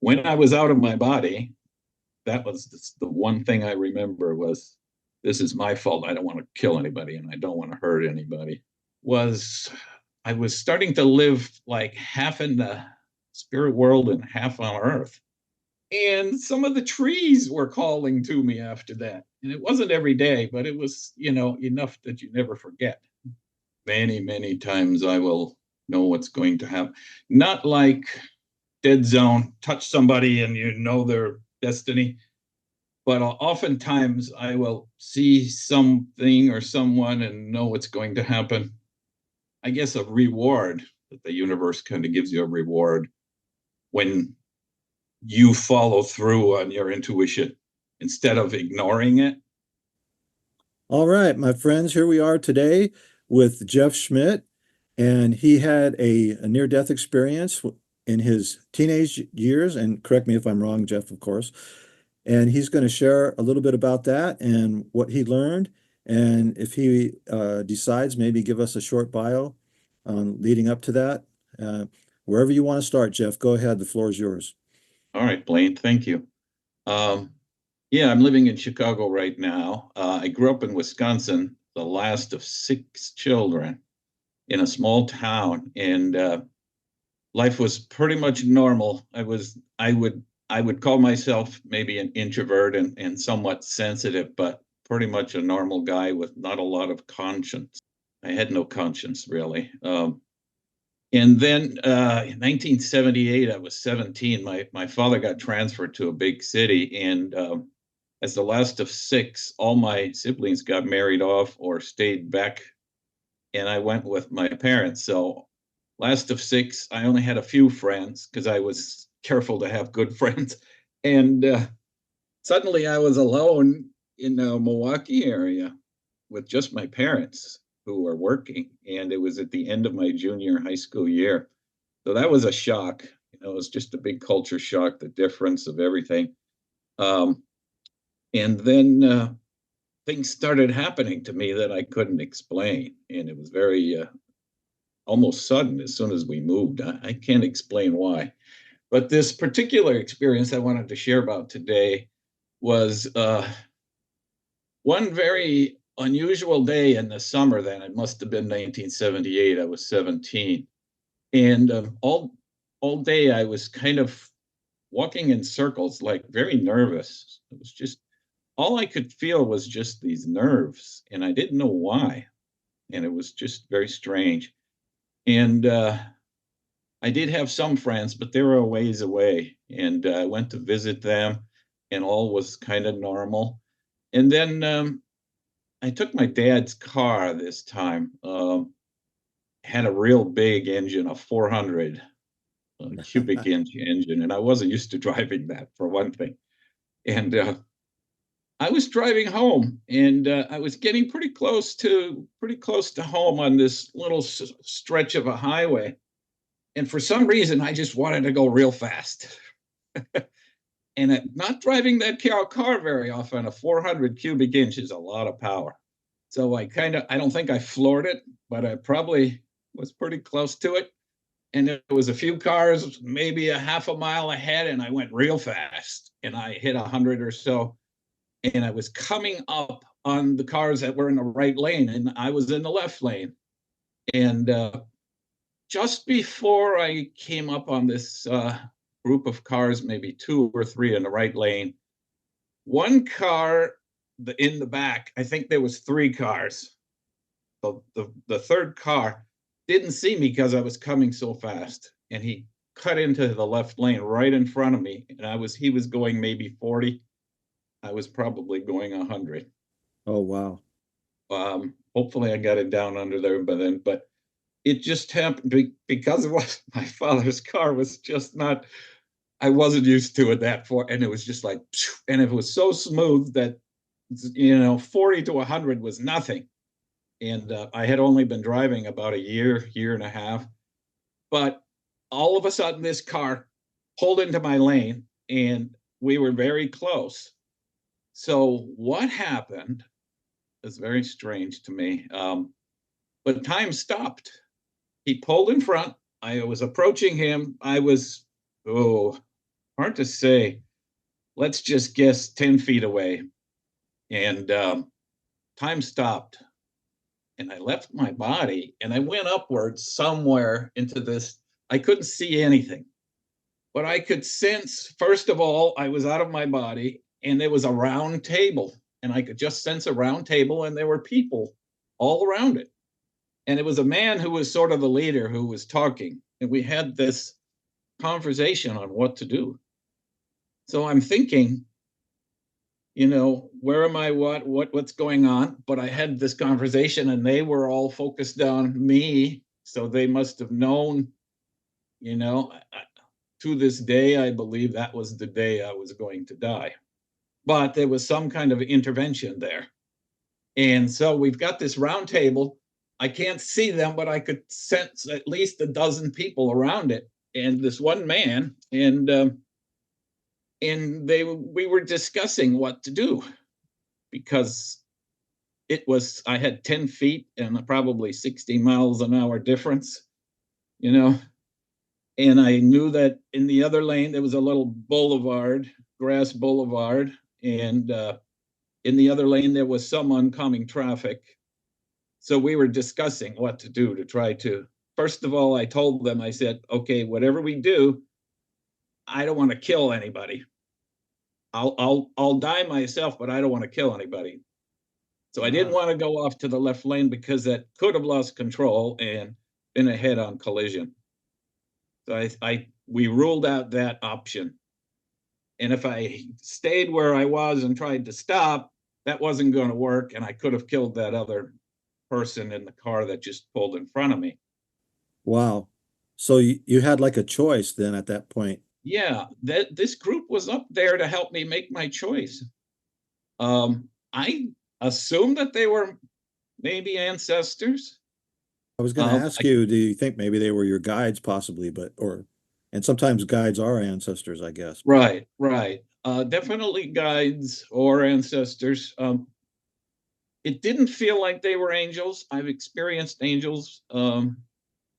when I was out of my body, that was the one thing I remember was, this is my fault. I don't want to kill anybody and I don't want to hurt anybody. Was I was starting to live like half in the spirit world and half on earth. And some of the trees were calling to me after that. And it wasn't every day, but it was, enough that you never forget. Many, many times I will know what's going to happen. Not like Dead Zone, touch somebody and you know their destiny. But oftentimes I will see something or someone and know what's going to happen. I guess a reward, that the universe kind of gives you a reward when you follow through on your intuition instead of ignoring it. All right, my friends, here we are today with Jeff Schmidt, and he had a near-death experience in his teenage years, and correct me if I'm wrong, Jeff, of course. And he's going to share a little bit about that and what he learned, and if he decides, maybe give us a short bio leading up to that. Wherever you want to start, Jeff, go ahead. The floor is yours. All right, Blaine, thank you. Yeah, I'm living in Chicago right now. I grew up in Wisconsin, the last of 6 children in a small town, and life was pretty much normal. I would call myself maybe an introvert and somewhat sensitive, but pretty much a normal guy with not a lot of conscience. I had no conscience really. And then in 1978, I was 17. My father got transferred to a big city, and as the last of 6, all my siblings got married off or stayed back, and I went with my parents. So last of 6, I only had a few friends because I was careful to have good friends. And suddenly I was alone in the Milwaukee area with just my parents who were working. And it was at the end of my junior high school year. So that was a shock. It was just a big culture shock, the difference of everything. And then things started happening to me that I couldn't explain. And it was very almost sudden as soon as we moved. I can't explain why. But this particular experience I wanted to share about today was one very unusual day in the summer then. It must have been 1978. I was 17. And all day I was kind of walking in circles, like very nervous. It was just, all I could feel was just these nerves, and I didn't know why. And it was just very strange. And I did have some friends, but they were a ways away. And I went to visit them, and all was kind of normal. And then I took my dad's car this time. Had a real big engine, a 400 cubic inch engine, and I wasn't used to driving that, for one thing. And I was driving home, and I was getting pretty close to home on this little stretch of a highway. And for some reason, I just wanted to go real fast. And not driving that car very often, a 400 cubic inch is a lot of power. So I don't think I floored it, but I probably was pretty close to it. And there was a few cars, maybe a half a mile ahead, and I went real fast. And I hit 100 or so. And I was coming up on the cars that were in the right lane, and I was in the left lane. And just before I came up on this group of cars, maybe 2 or 3 in the right lane, one car in the back, I think there was 3 cars. The third car didn't see me because I was coming so fast, and he cut into the left lane right in front of me, and he was going maybe 40. I was probably going 100. Oh, wow. Hopefully I got it down under there by then, but it just happened because of what my father's car was just not, I wasn't used to it that far. And it was just like, and it was so smooth that, 40 to 100 was nothing. And I had only been driving about a year and a half. But all of a sudden, this car pulled into my lane, and we were very close. So what happened is very strange to me. But time stopped. He pulled in front. I was approaching him. I was, hard to say. Let's just guess 10 feet away. And time stopped. And I left my body and I went upwards somewhere into this. I couldn't see anything, but I could sense, first of all, I was out of my body and there was a round table. And I could just sense a round table and there were people all around it. And it was a man who was sort of the leader who was talking. And we had this conversation on what to do. So I'm thinking, where am I, what's going on? But I had this conversation and they were all focused on me. So they must have known, to this day, I believe that was the day I was going to die. But there was some kind of intervention there. And so we've got this round table. I can't see them, but I could sense at least a dozen people around it. And this one man, and we were discussing what to do, because I had 10 feet and probably 60 miles an hour difference, and I knew that in the other lane there was a little boulevard, grass boulevard, and in the other lane there was some oncoming traffic. So we were discussing what to do to try to, first of all, I told them, I said, okay, whatever we do, I don't want to kill anybody. I'll die myself, but I don't want to kill anybody. So I didn't want to go off to the left lane because that could have lost control and been a head-on collision. So we ruled out that option. And if I stayed where I was and tried to stop, that wasn't going to work, and I could have killed that other person in the car that just pulled in front of me. Wow. So you had like a choice then at that point. Yeah, this group was up there to help me make my choice. I assumed that they were maybe ancestors. I was going to ask you, do you think maybe they were your guides possibly, and sometimes guides are ancestors, I guess. Right. Definitely guides or ancestors. It didn't feel like they were angels. I've experienced angels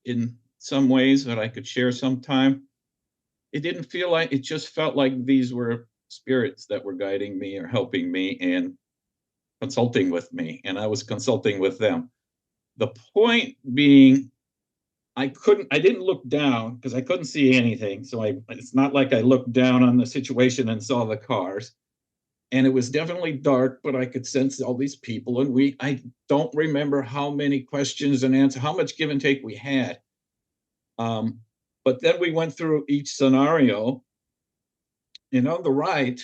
in some ways that I could share sometime. It didn't feel like, it just felt like these were spirits that were guiding me or helping me and consulting with me, and I was consulting with them. The point being, I didn't look down because I couldn't see anything. So it's not like I looked down on the situation and saw the cars. And it was definitely dark, but I could sense all these people. And I don't remember how many questions and answers, how much give and take we had. But then we went through each scenario. And on the right,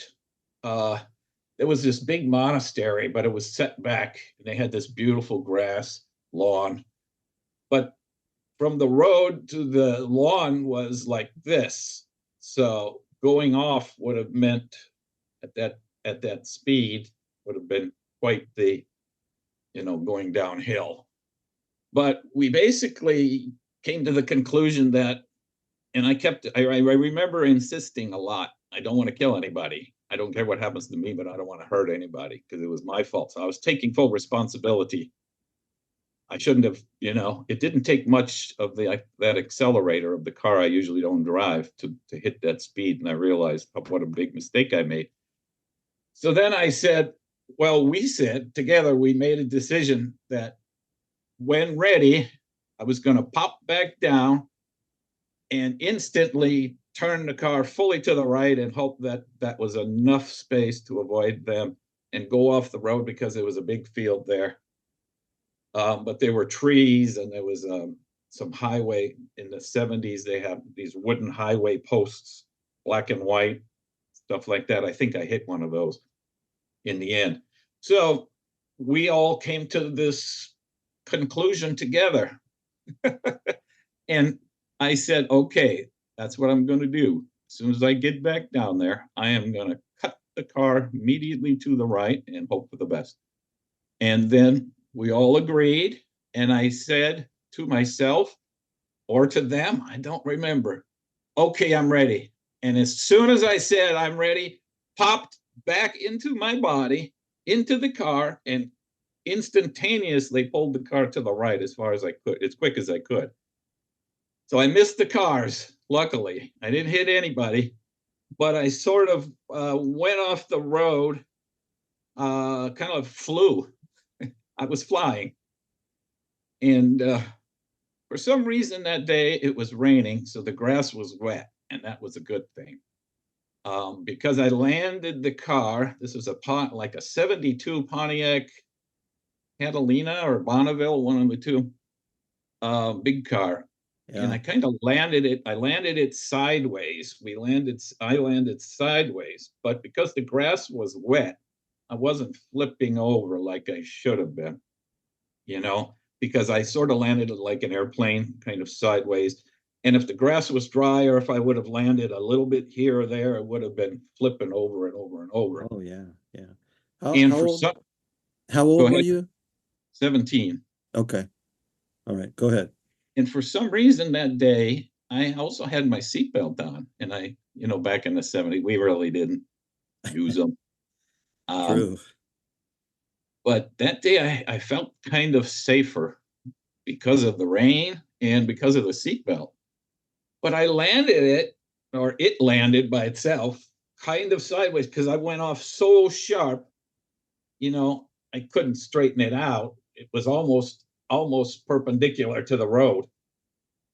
there was this big monastery, but it was set back. And they had this beautiful grass lawn. But from the road to the lawn was like this. So going off would have meant at that speed would have been quite the, going downhill. But we basically came to the conclusion that, and I remember insisting a lot, I don't want to kill anybody. I don't care what happens to me, but I don't want to hurt anybody because it was my fault. So I was taking full responsibility. I shouldn't have, it didn't take much of that accelerator of the car I usually don't drive to hit that speed. And I realized what a big mistake I made. So then I said, together, we made a decision that when ready, I was going to pop back down and instantly turn the car fully to the right and hope that that was enough space to avoid them and go off the road because there was a big field there. But there were trees and there was some highway. In the 70s. They have these wooden highway posts, black and white, stuff like that. I think I hit one of those in the end. So we all came to this conclusion together. And I said, okay, that's what I'm going to do. As soon as I get back down there, I am going to cut the car immediately to the right and hope for the best. And then we all agreed. And I said to myself or to them, I don't remember, okay, I'm ready. And as soon as I said I'm ready, popped back into my body, into the car, and instantaneously pulled the car to the right as far as I could, as quick as I could. So I missed the cars, luckily. I didn't hit anybody, but I sort of went off the road, kind of flew. I was flying. And for some reason that day it was raining, so the grass was wet, and that was a good thing. Because I landed the car, this was like a 72 Pontiac Catalina or Bonneville, one of the two, big car. And Yeah. I kind of landed it. I landed it sideways. I landed sideways, but because the grass was wet, I wasn't flipping over like I should have been, because I sort of landed it like an airplane, kind of sideways. And if the grass was dry, or if I would have landed a little bit here or there, it would have been flipping over and over and over. Oh yeah. Yeah. How And how for old some, how go old were ahead, you? 17. Okay. All right. Go ahead. And for some reason that day, I also had my seatbelt on. And back in the 70s, we really didn't use them. Um, True. but that day I felt kind of safer because of the rain and because of the seatbelt. But I landed it, or it landed by itself, kind of sideways because I went off so sharp, I couldn't straighten it out. It was almost perpendicular to the road.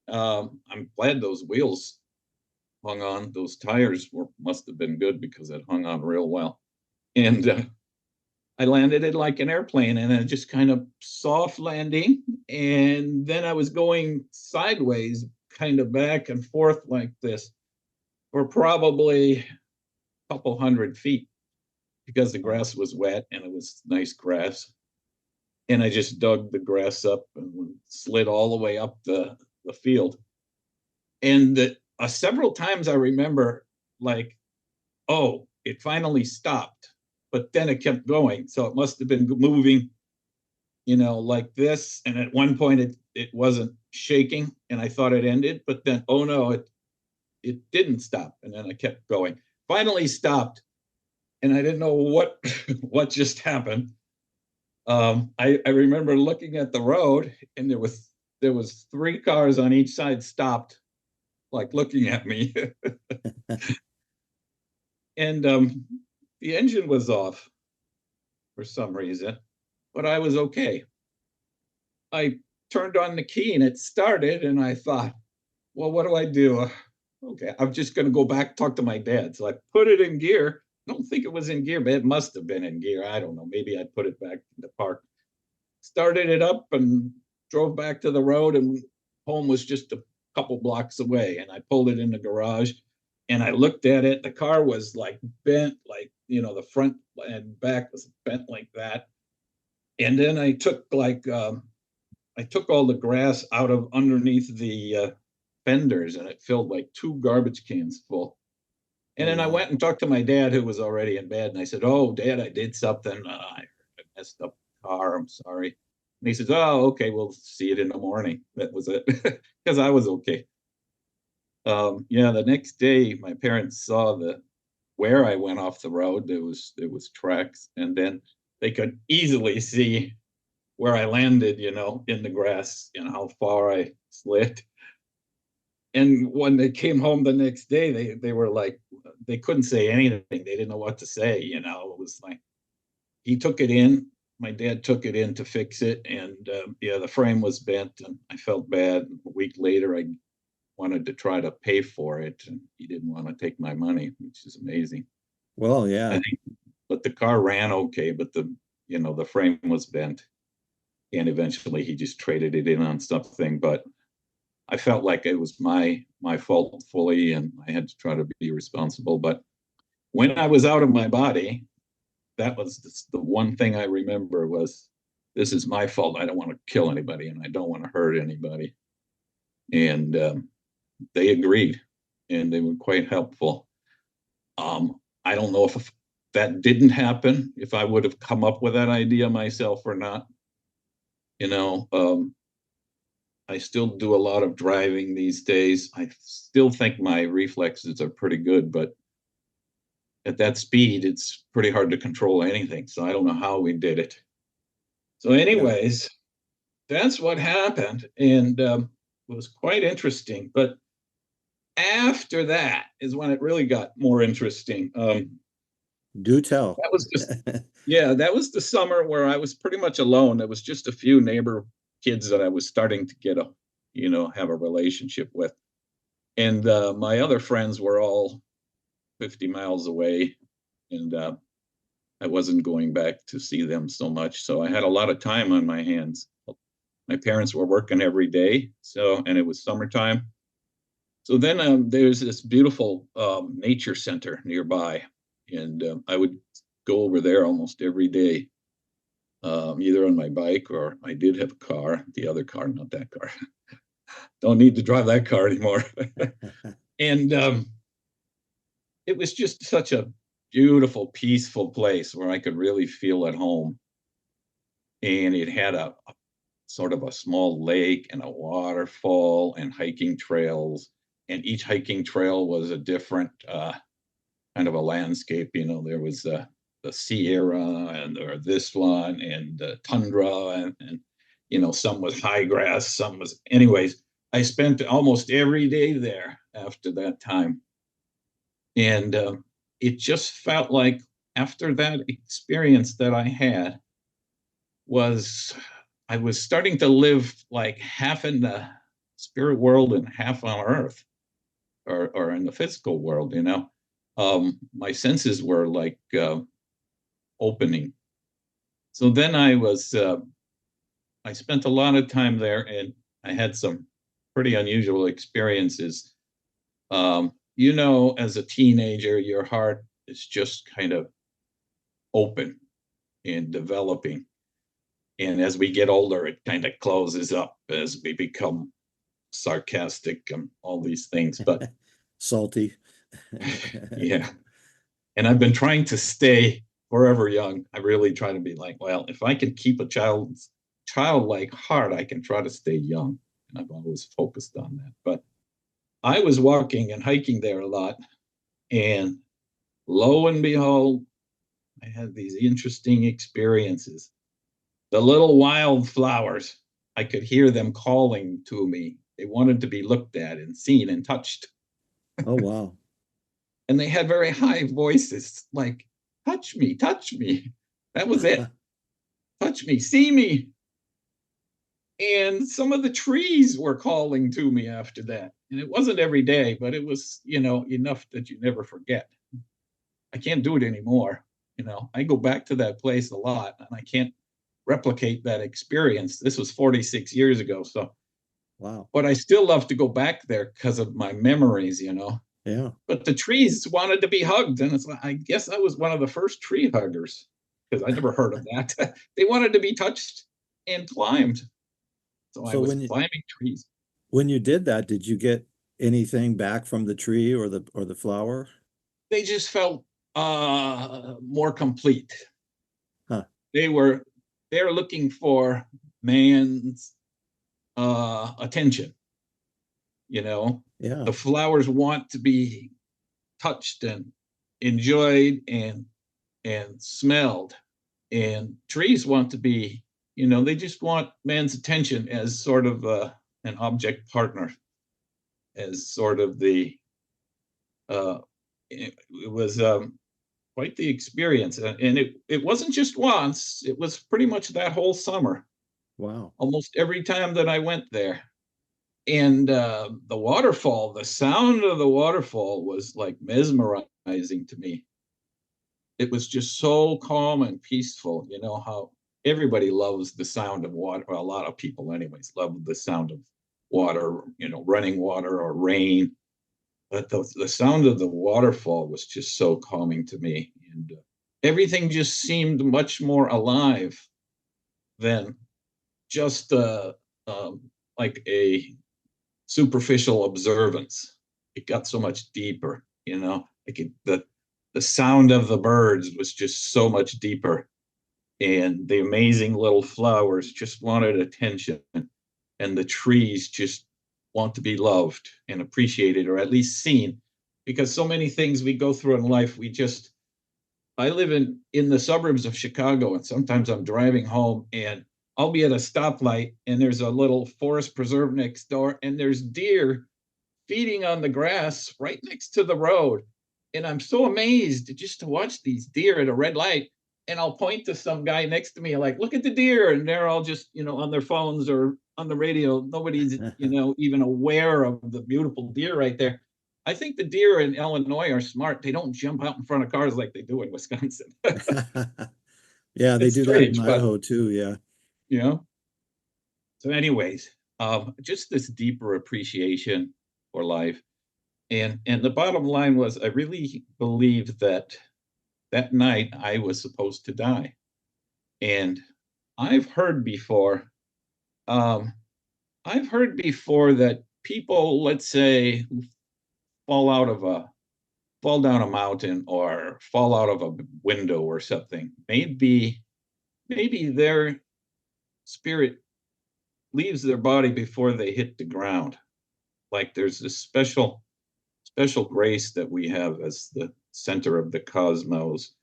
I'm glad those wheels hung on. Those tires must have been good because it hung on real well. And I landed it like an airplane, and then just kind of soft landing. And then I was going sideways, kind of back and forth like this for probably a couple 100 feet because the Wow. grass was wet and it was nice grass. And I just dug the grass up and slid all the way up the field. And several times I remember, like, oh, it finally stopped, but then it kept going. So it must have been moving, like this. And at one point it wasn't shaking and I thought it ended, but then, oh no, it didn't stop. And then I kept going. Finally stopped. And I didn't know what what just happened. I remember looking at the road, and there was three cars on each side stopped, like looking at me, and the engine was off for some reason, but I was okay. I turned on the key and it started, and I thought, well, what do I do? Okay, I'm just going to go back talk to my dad. So I put it in gear. I don't think it was in gear, but it must have been in gear. I don't know. Maybe I put it back in the park. Started it up and drove back to the road, and home was just a couple blocks away. And I pulled it in the garage and I looked at it. The car was like bent, like, the front and back was bent like that. And then I took all the grass out of underneath the fenders, and it filled like two garbage cans full. And Oh then I wow. went and talked to my dad, who was already in bed. And I said, oh, Dad, I did something. I messed up the car. I'm sorry. And he says, oh, okay, we'll see it in the morning. That was it. Because I was okay. Yeah, the next day, my parents saw where I went off the road. There was tracks. And then they could easily see where I landed, in the grass, how far I slid. And when they came home the next day, they were like, they couldn't say anything. They didn't know what to say. It was like he took it in. My dad took it in to fix it, and yeah, the frame was bent, and I felt bad. A week later, I wanted to try to pay for it, and he didn't want to take my money, which is amazing. Well, I yeah. think, but the car ran okay, but the frame was bent, and eventually he just traded it in on something. But I felt like it was my fault fully, and I had to try to be responsible. But when I was out of my body, that was the one thing I remember was, this is my fault. I don't want to kill anybody, and I don't want to hurt anybody. And they agreed, and they were quite helpful. I don't know if that didn't happen, if I would have come up with that idea myself or not. You know, um, I still do a lot of driving these days. I still think my reflexes are pretty good, but at that speed, it's pretty hard to control anything. So I don't know how we did it. So, Yeah. anyways, that's what happened, and it was quite interesting. But after that is when it really got more interesting. Do tell. That was just, yeah, that was the summer where I was pretty much alone. There was just a few neighbor kids that I was starting to get have a relationship with. And my other friends were all 50 miles away. And I wasn't going back to see them so much. So I had a lot of time on my hands. My parents were working every day. And it was summertime. So then there's this beautiful nature center nearby. And I would go over there almost every day, either on my bike or I did have a car, the other car, not that car. Don't need to drive that car anymore. And it was just such a beautiful, peaceful place where I could really feel at home. And it had a sort of a small lake and a waterfall and hiking trails. And each hiking trail was a different kind of a landscape. There was the Sierra or this one and the tundra and some was high grass, some was, anyways. I spent almost every day there after that time, and it just felt like after that experience that I had was I was starting to live like half in the spirit world and half on earth or in the physical world. My senses were like opening. So then I spent a lot of time there and I had some pretty unusual experiences. As a teenager, your heart is just kind of open and developing. And as we get older, it kind of closes up as we become sarcastic and all these things. But Salty. yeah. And I've been trying to stay forever young. I really try to be like, well, if I can keep a childlike heart, I can try to stay young. And I've always focused on that. But I was walking and hiking there a lot. And lo and behold, I had these interesting experiences. The little wildflowers, I could hear them calling to me. They wanted to be looked at and seen and touched. Oh, wow. And they had very high voices like, touch me, touch me. That was it. Touch me, see me. And some of the trees were calling to me after that. And it wasn't every day, but it was, enough that you never forget. I can't do it anymore. I go back to that place a lot and I can't replicate that experience. This was 46 years ago. So, Wow. but I still love to go back there because of my memories. Yeah. But the trees wanted to be hugged. And I guess I was one of the first tree huggers because I never heard of that. They wanted to be touched and climbed. So I So was climbing trees. when you did that, did you get anything back from the tree or the flower? They just felt more complete. Huh. They're looking for man's attention. Yeah. The flowers want to be touched and enjoyed and smelled, and trees want to be. They just want man's attention as sort of an object partner, as sort of the. It was quite the experience, and it wasn't just once. It was pretty much that whole summer. Wow. Almost every time that I went there. And the sound of the waterfall was like mesmerizing to me. It was just so calm and peaceful. You know how everybody loves the sound of water. Well, a lot of people, anyways, love the sound of water, running water or rain. But the sound of the waterfall was just so calming to me. And everything just seemed much more alive than just like a superficial observance. It got so much deeper, the sound of the birds was just so much deeper. And the amazing little flowers just wanted attention. And the trees just want to be loved and appreciated, or at least seen. Because so many things we go through in life, I live in the suburbs of Chicago, and sometimes I'm driving home and I'll be at a stoplight and there's a little forest preserve next door and there's deer feeding on the grass right next to the road. And I'm so amazed just to watch these deer at a red light. And I'll point to some guy next to me, like, look at the deer. And they're all just, on their phones or on the radio. Nobody's, even aware of the beautiful deer right there. I think the deer in Illinois are smart. They don't jump out in front of cars like they do in Wisconsin. Yeah, they It's do that in strange, but, Idaho too. Yeah. you know. So, anyways, just this deeper appreciation for life. And the bottom line was, I really believed that that night I was supposed to die. And I've heard before, um, I've heard before that people, let's say, who fall out of a fall down a mountain or fall out of a window or something, maybe their spirit leaves their body before they hit the ground. Like there's this special grace that we have as the center of the cosmos,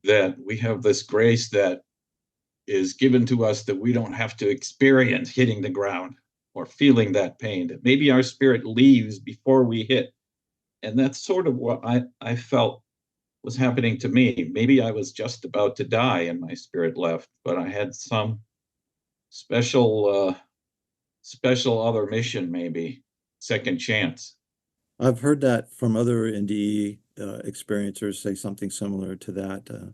that we have this grace that is given to us that we don't have to experience hitting the ground or feeling that pain, that maybe our spirit leaves before we hit. And that's sort of what I felt was happening to me. Maybe I was just about to die and my spirit left, but I had some special special other mission, maybe second chance. I've heard that from other NDE experiencers say something similar to that. Do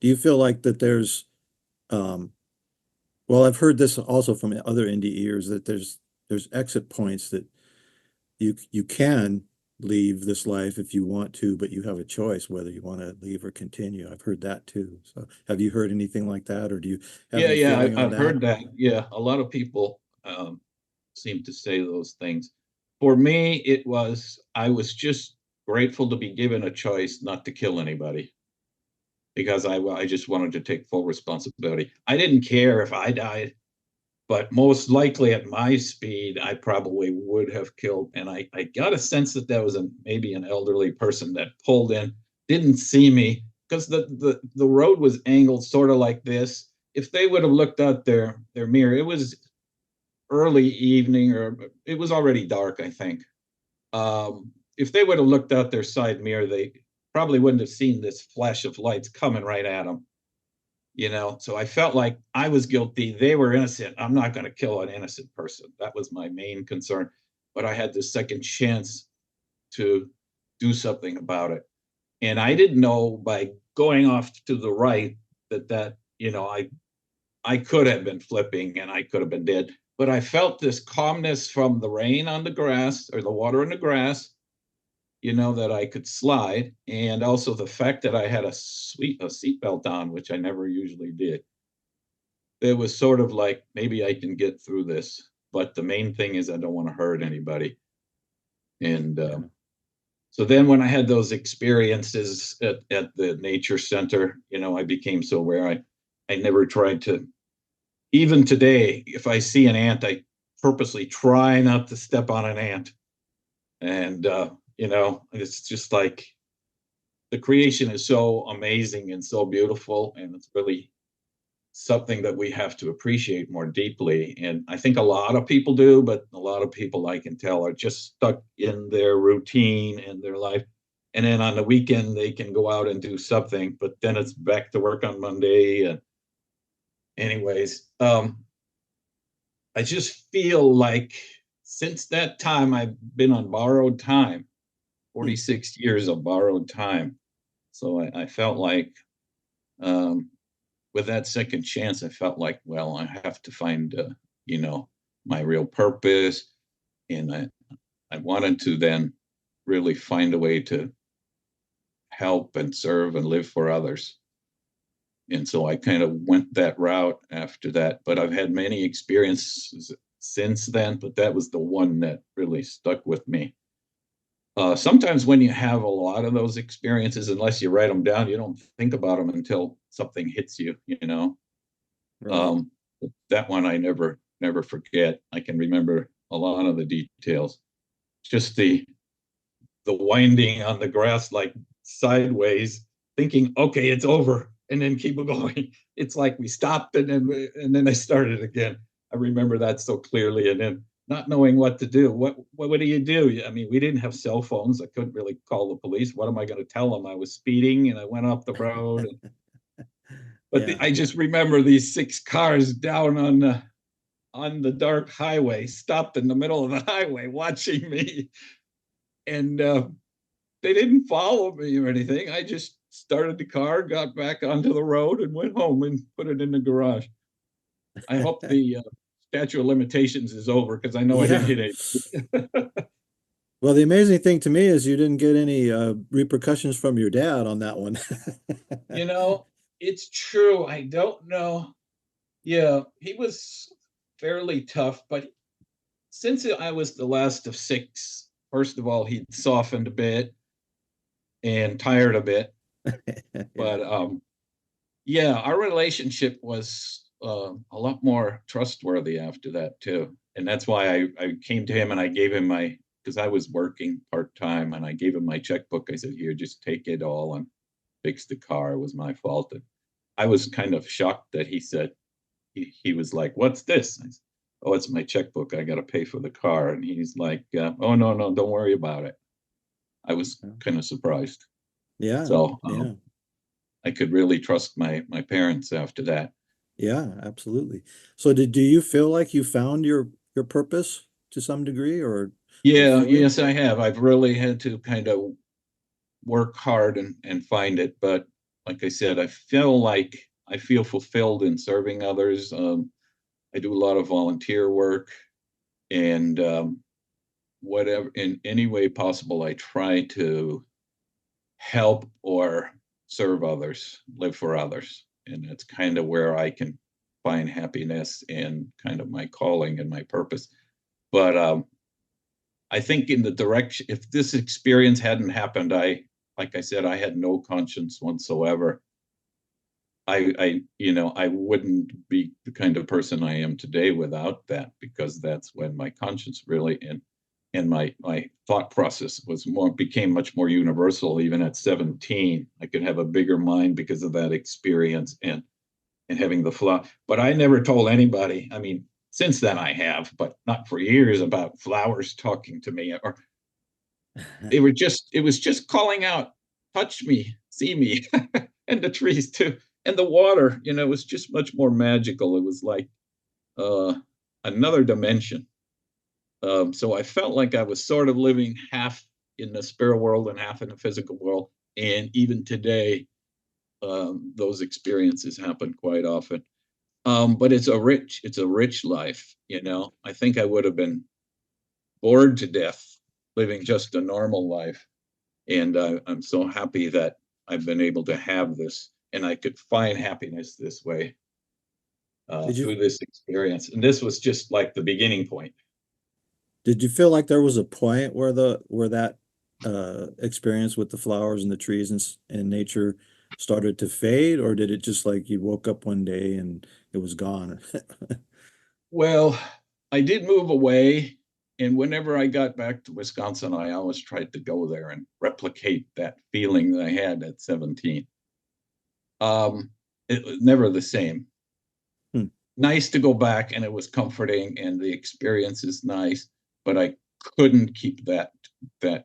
you feel like that um, well, I've heard this also from other NDEers that there's exit points that you can leave this life if you want to, but you have a choice whether you want to leave or continue. I've heard that too. So have you heard anything like that, or do you have Yeah, any yeah, feeling on I've that? heard that. Yeah, a lot of people seem to say those things. For me, I was just grateful to be given a choice not to kill anybody, because I just wanted to take full responsibility. I didn't care if I died, but most likely at my speed, I probably would have killed. And I got a sense that that was maybe an elderly person that pulled in, didn't see me, because the road was angled sort of like this. If they would have looked out their mirror, it was early evening, or it was already dark, I think. If they would have looked out their side mirror, they probably wouldn't have seen this flash of lights coming right at them. So I felt like I was guilty, they were innocent. I'm not going to kill an innocent person. That was my main concern. But I had this second chance to do something about it. And I didn't know, by going off to the right, that I could have been flipping and I could have been dead. But I felt this calmness from the rain on the grass, or the water in the grass, that I could slide, and also the fact that I had a seatbelt on, which I never usually did. It was sort of like, maybe I can get through this, but the main thing is I don't want to hurt anybody. And Yeah. so then when I had those experiences at the nature center, I became so aware. I never tried to, even today, if I see an ant, I purposely try not to step on an ant. And it's just like, the creation is so amazing and so beautiful, and it's really something that we have to appreciate more deeply. And I think a lot of people do, but a lot of people, I can tell, are just stuck in their routine and their life. And then on the weekend, they can go out and do something, but then it's back to work on Monday. And anyways, I just feel like since that time, I've been on borrowed time, Hmm. 46 years of borrowed time. So I felt like, um, with that second chance, I felt like, well, I have to find, my real purpose. And I wanted to then really find a way to help and serve and live for others. And so I kind of went that route after that. But I've had many experiences since then, but that was the one that really stuck with me. Sometimes when you have a lot of those experiences, unless you write them down, you don't think about them until something hits you. Right. Um, that one I never forget. I can remember a lot of the details. Just the winding on the grass, like sideways, thinking, okay, it's over, and then keep going. It's like we stopped, and then I started again. I remember that so clearly. And then not knowing what to do. What do you do? I mean, we didn't have cell phones. I couldn't really call the police. What am I going to tell them? I was speeding and I went off the road. But Yeah. I just remember these six cars down on the dark highway, stopped in the middle of the highway, watching me, and they didn't follow me or anything. I just started the car, got back onto the road, and went home and put it in the garage. I hope the statute of limitations is over because I know I didn't Yeah. hit it. Well, the amazing thing to me is you didn't get any repercussions from your dad on that one. You know, it's true. I don't know. Yeah, he was fairly tough, but since I was the last of six, first of all, he'd softened a bit and tired a bit. Yeah. But yeah, our relationship was a lot more trustworthy after that too, and that's why I came to him and I gave him my because I was working part time and I gave him my checkbook. I said, "Here, just take it all and fix the car. It was my fault." And I was kind of shocked that he said he was like, "What's this?" I said, "Oh, it's my checkbook. I got to pay for the car." And he's like, "Oh no, no, don't worry about it." I was kind of surprised. Yeah. So Yeah. I could really trust my parents after that. Yeah, absolutely. So do you feel like you found your purpose to some degree or Yeah, fully? yes, I have. I've really had to kind of work hard and find it. But like I said, I feel fulfilled in serving others. I do a lot of volunteer work and whatever in any way possible, I try to help or serve others, live for others. And that's kind of where I can find happiness and kind of my calling and my purpose. But I think in the direction, if this experience hadn't happened, like I said, I had no conscience whatsoever. I wouldn't be the kind of person I am today without that, because that's when my conscience really and my thought process became much more universal. Even at 17, I could have a bigger mind because of that experience and having the flaw. But I never told anybody. I mean, since then I have, but not for years, about flowers talking to me, or it was just calling out, touch me, see me, and the trees too, and the water. It was just much more magical. It was like uh, another dimension. So I felt like I was sort of living half in the spirit world and half in the physical world. And even today, those experiences happen quite often. But it's a rich life. I think I would have been bored to death living just a normal life. And I'm so happy that I've been able to have this and I could find happiness this way Did you through this experience. And this was just like the beginning point. did you feel like there was a point where that experience with the flowers and the trees and nature started to fade, or did it just like you woke up one day and it was gone? Well, I did move away. And whenever I got back to Wisconsin, I always tried to go there and replicate that feeling that I had at 17. Um, it was never the same. Hmm. Nice to go back, and it was comforting, and the experience is nice, but I couldn't keep that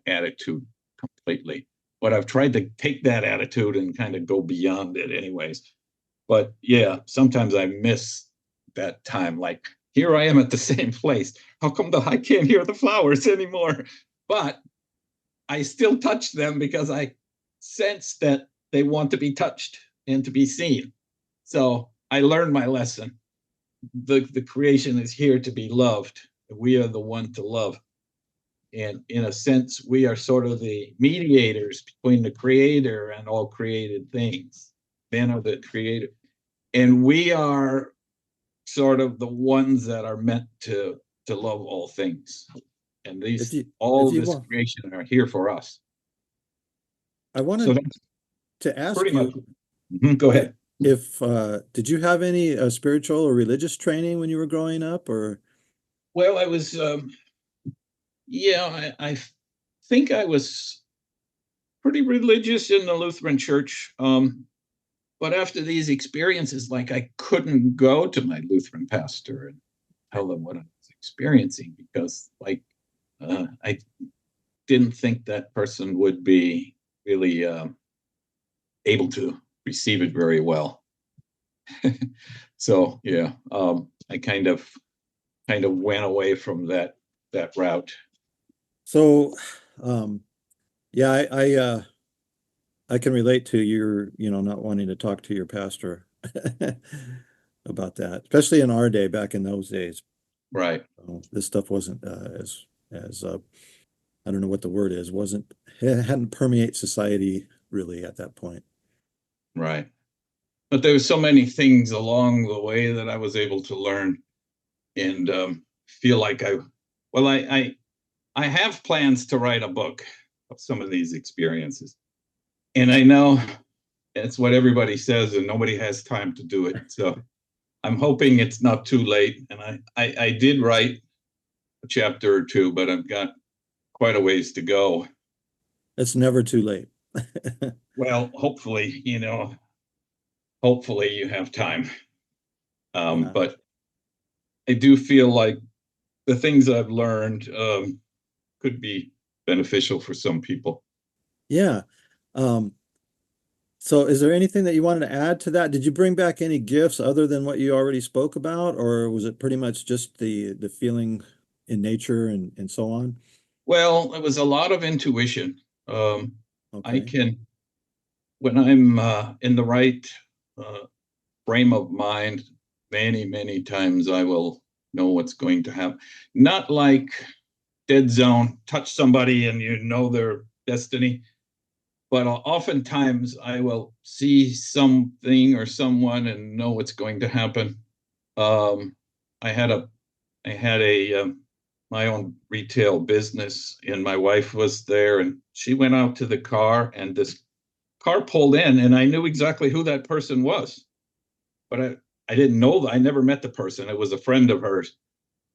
attitude completely. But I've tried to take that attitude and kind of go beyond it anyways. But yeah, sometimes I miss that time. Like, here I am at the same place. How come I can't hear the flowers anymore? But I still touch them because I sense that they want to be touched and to be seen. So I learned my lesson. The creation is here to be loved. We are the one to love. And in a sense, we are sort of the mediators between the creator and all created things. Men are the creator. And we are sort of the ones that are meant to love all things. And If these you all if of you this want, creation are here for us. I So wanted that's to pretty ask much. you Go if ahead. did you have any spiritual or religious training when you were growing up, or Well, I was yeah, I think I was pretty religious in the Lutheran church. But after these experiences, like, I couldn't go to my Lutheran pastor and tell them what I was experiencing, because I didn't think that person would be really able to receive it very well. So yeah, I kind of went away from that route. So, yeah, I can relate to your, not wanting to talk to your pastor about that, especially in our day, back in those days. Right, This stuff wasn't as I don't know what the word is, wasn't it hadn't permeate society really at that point. right. But there were so many things along the way that I was able to learn and feel like well, I have plans to write a book of some of these experiences. And I know it's what everybody says, and nobody has time to do it. So I'm hoping it's not too late. And I did write a chapter or two, but I've got quite a ways to go. It's never too late. Well, hopefully you have time. Yeah. But I do feel like the things I've learned could be beneficial for some people. Yeah. Um, so is there anything that you wanted to add to that? Did you bring back any gifts other than what you already spoke about, or was it pretty much just the feeling in nature and so on? Well, it was a lot of intuition. Um, I Okay. can, when I'm in the right uh, frame of mind, many, many times I will know what's going to happen. Not like dead zone, touch somebody and you know their destiny, but oftentimes I will see something or someone and know what's going to happen. Um, I had a I had a my own retail business, and my wife was there, and she went out to the car, and this car pulled in, and I knew exactly who that person was, but I didn't know that. I never met the person. It was a friend of hers.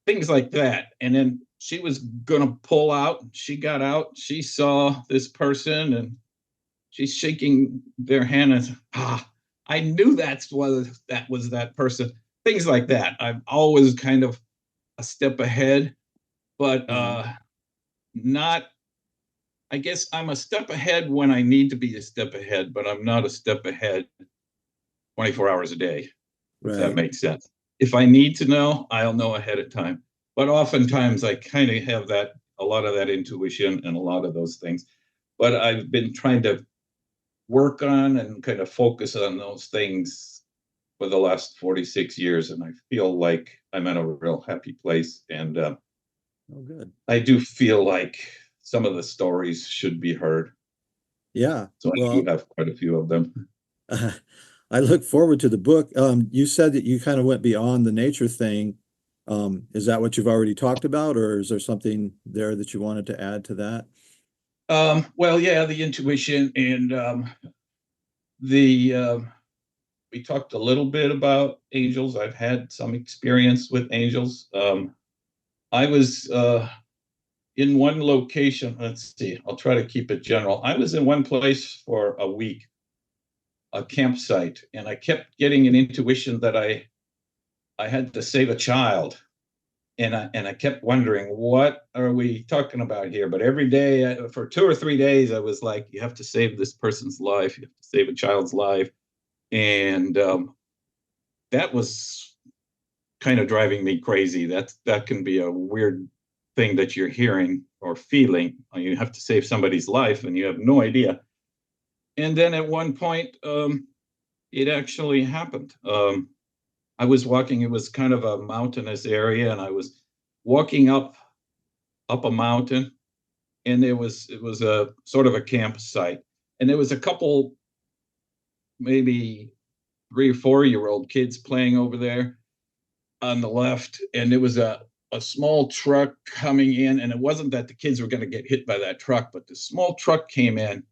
Things like that, and then she was gonna pull out. She got out. She saw this person, and she's shaking their hand, and I knew that was that person. Things like that. I'm always kind of a step ahead, but Yeah. not. I guess I'm a step ahead when I need to be a step ahead, but I'm not a step ahead 24 hours a day, if that Right. makes sense. If I need to know, I'll know ahead of time. But oftentimes I kind of have a lot of that intuition and a lot of those things. But I've been trying to work on and kind of focus on those things for the last 46 years. And I feel like I'm in a real happy place. And Oh, good. I do feel like some of the stories should be heard. Yeah. So I do Well, have quite a few of them. I look forward to the book. You said that you kind of went beyond the nature thing. Is that what you've already talked about, or is there something there that you wanted to add to that? Well, yeah, the intuition and the we talked a little bit about angels. I've had some experience with angels. I was in one location. Let's see. I'll try to keep it general. I was in one place for a week, a campsite, and I kept getting an intuition that I had to save a child. And I kept wondering, what are we talking about here? But every day, for 2 or 3 days, I was like, you have to save this person's life. You have to save a child's life. And that was kind of driving me crazy. That can be a weird thing that you're hearing or feeling. You have to save somebody's life, and you have no idea. And then at one point, it actually happened. I was walking. It was kind of a mountainous area, and I was walking up a mountain, and it was a sort of a campsite, and there was a couple, maybe 3 or 4 year old kids playing over there on the left, and there was a small truck coming in, and it wasn't that the kids were going to get hit by that truck, but the small truck came in,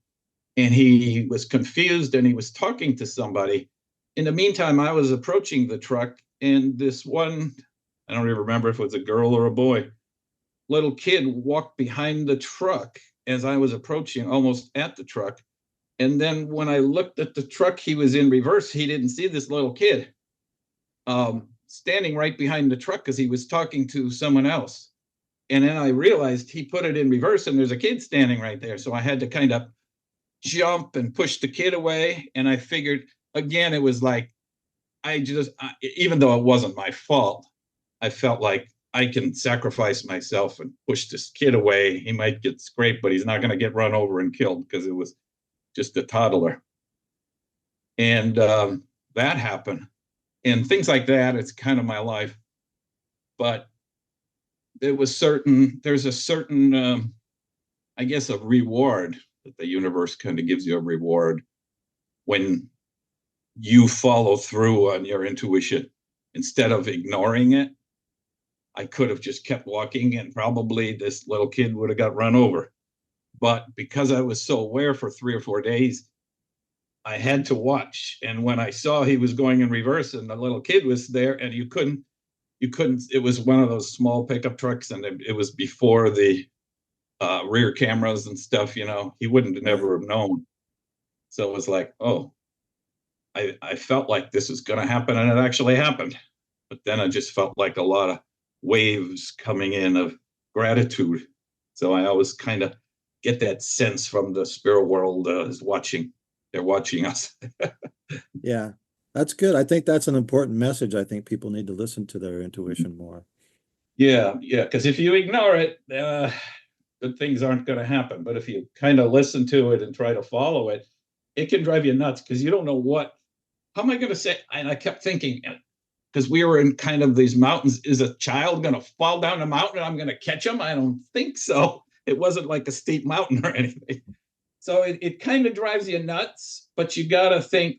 and he was confused, and he was talking to somebody. In the meantime, I was approaching the truck, and this one, I don't even remember if it was a girl or a boy, little kid walked behind the truck as I was approaching, almost at the truck. And then when I looked at the truck, he was in reverse. He didn't see this little kid. standing right behind the truck because he was talking to someone else. And then I realized he put it in reverse and there's a kid standing right there. So I had to kind of jump and push the kid away. And I figured, again, it was like, even though it wasn't my fault, I felt like I can sacrifice myself and push this kid away. He might get scraped, but he's not going to get run over and killed because it was just a toddler. And that happened. And things like that, it's kind of my life. But there's a certain, I guess, a reward that the universe kind of gives you a reward when you follow through on your intuition instead of ignoring it. I could have just kept walking and probably this little kid would have got run over. But because I was so aware for 3 or 4 days, I had to watch. And when I saw he was going in reverse and the little kid was there and you couldn't, it was one of those small pickup trucks and it was before the rear cameras and stuff, he wouldn't have never have known. So it was like, oh, I felt like this was going to happen and it actually happened. But then I just felt like a lot of waves coming in of gratitude. So I always kind of get that sense from the spirit world is watching. They're watching us. Yeah, that's good. I think that's an important message. I think people need to listen to their intuition more. Yeah. Because if you ignore it, good things aren't going to happen. But if you kind of listen to it and try to follow it, it can drive you nuts because you don't know how am I going to say? And I kept thinking, because we were in kind of these mountains, is a child going to fall down a mountain and I'm going to catch him? I don't think so. It wasn't like a steep mountain or anything. So it kind of drives you nuts, but you got to think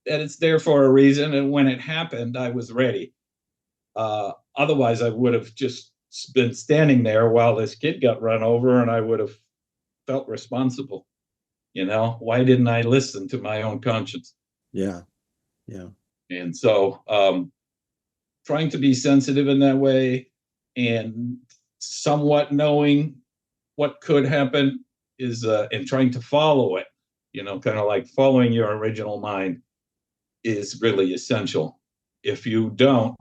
that it's there for a reason. And when it happened, I was ready. Otherwise, I would have just been standing there while this kid got run over and I would have felt responsible. Why didn't I listen to my own conscience? Yeah. Yeah. And so trying to be sensitive in that way and somewhat knowing what could happen is and trying to follow it, kind of like following your original mind is really essential. If you don't,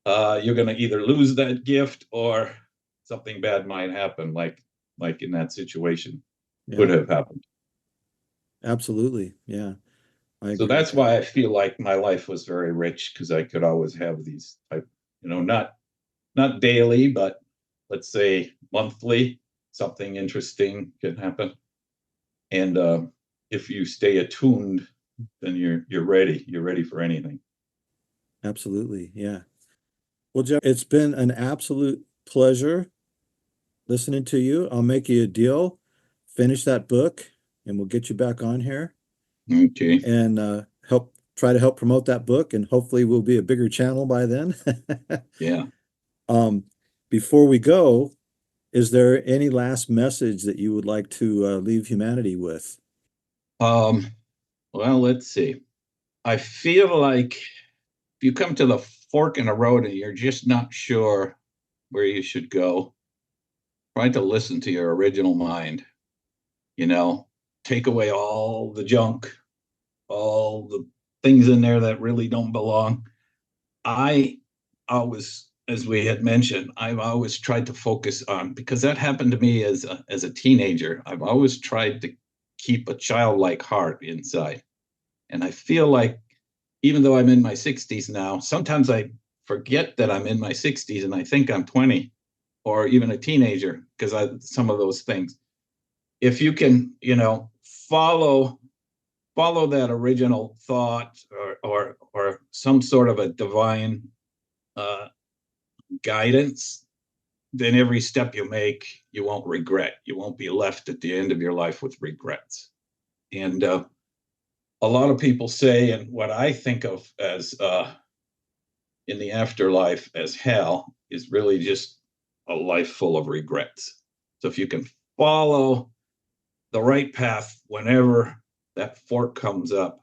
you're going to either lose that gift or something bad might happen, like in that situation could Yeah. have happened. Absolutely. Yeah. I So agree. that's why I feel like my life was very rich because I could always have these type, not daily, but let's say monthly, something interesting can happen. And if you stay attuned, then you're ready. You're ready for anything. Absolutely. Yeah. Well, Jeff, it's been an absolute pleasure listening to you. I'll make you a deal. Finish that book and we'll get you back on here Okay. and try to help promote that book, and hopefully we'll be a bigger channel by then. Yeah. Um, before we go, is there any last message that you would like to leave humanity with? Um, well, let's see. I feel like if you come to the fork in the road and you're just not sure where you should go, try to listen to your original mind. You know, take away all the junk, all the things in there that really don't belong. I always, as we had mentioned, I've always tried to focus on, because that happened to me as a teenager. I've always tried to keep a childlike heart inside. And I feel like even though I'm in my 60s now, sometimes I forget that I'm in my 60s and I think I'm 20 or even a teenager because I some of those things. If you can, follow that original thought or some sort of a divine uh, guidance, then every step you make, you won't regret. You won't be left at the end of your life with regrets. And a lot of people say, and what I think of as in the afterlife as hell is really just a life full of regrets. So if you can follow the right path whenever that fork comes up,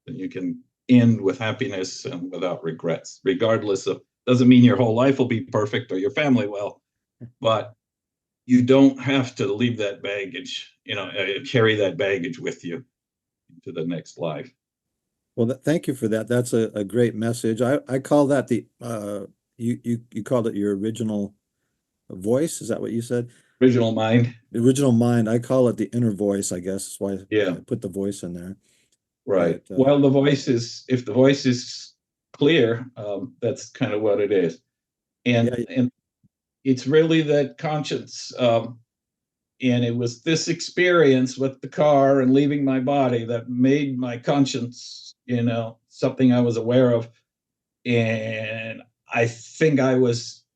then you can end with happiness and without regrets, regardless of, doesn't mean your whole life will be perfect or your family will, but you don't have to leave that baggage, carry that baggage with you into the next life. Well, thank you for that. That's a great message. I call that the you called it your original voice. Is that what you said? Original mind. The original mind. I call it the inner voice, I guess. That's why Yeah, I put the voice in there. right. But Well, if the voice is clear, that's kind of what it is. yeah, And it's really that conscience. And it was this experience with the car and leaving my body that made my conscience, something I was aware of. And I think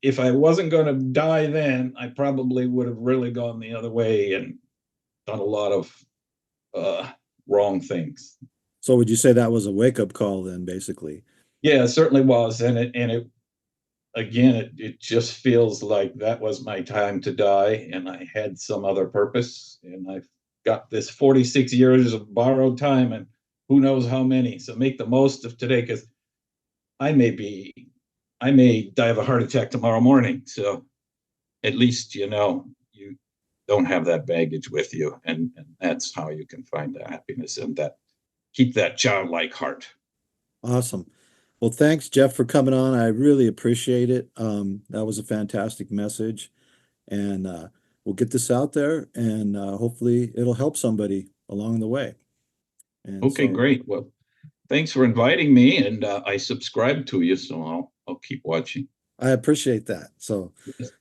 if I wasn't going to die then, I probably would have really gone the other way and done a lot of uh, wrong things. so would you say that was a wake-up call then, basically? Yeah, it certainly was. And it again, it just feels like that was my time to die, and I had some other purpose. And I've got this 46 years of borrowed time, and who knows how many. So make the most of today, because I may be, I may die of a heart attack tomorrow morning. So at least you don't have that baggage with you, and that's how you can find the happiness and that keep that childlike heart. Awesome. Well, thanks, Jeff, for coming on. I really appreciate it. That was a fantastic message, and we'll get this out there, and hopefully it'll help somebody along the way. And Okay, so great. Well, thanks for inviting me, and I subscribe to you, so I'll keep watching. I appreciate that. So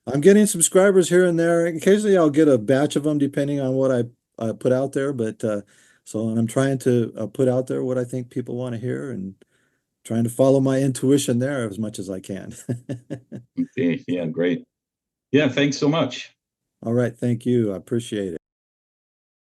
I'm getting subscribers here and there. Occasionally, I'll get a batch of them depending on what I put out there. But and I'm trying to put out there what I think people want to hear and trying to follow my intuition there as much as I can. Okay, yeah, So, great. Yeah, thanks so much. all right. Thank you. I appreciate it.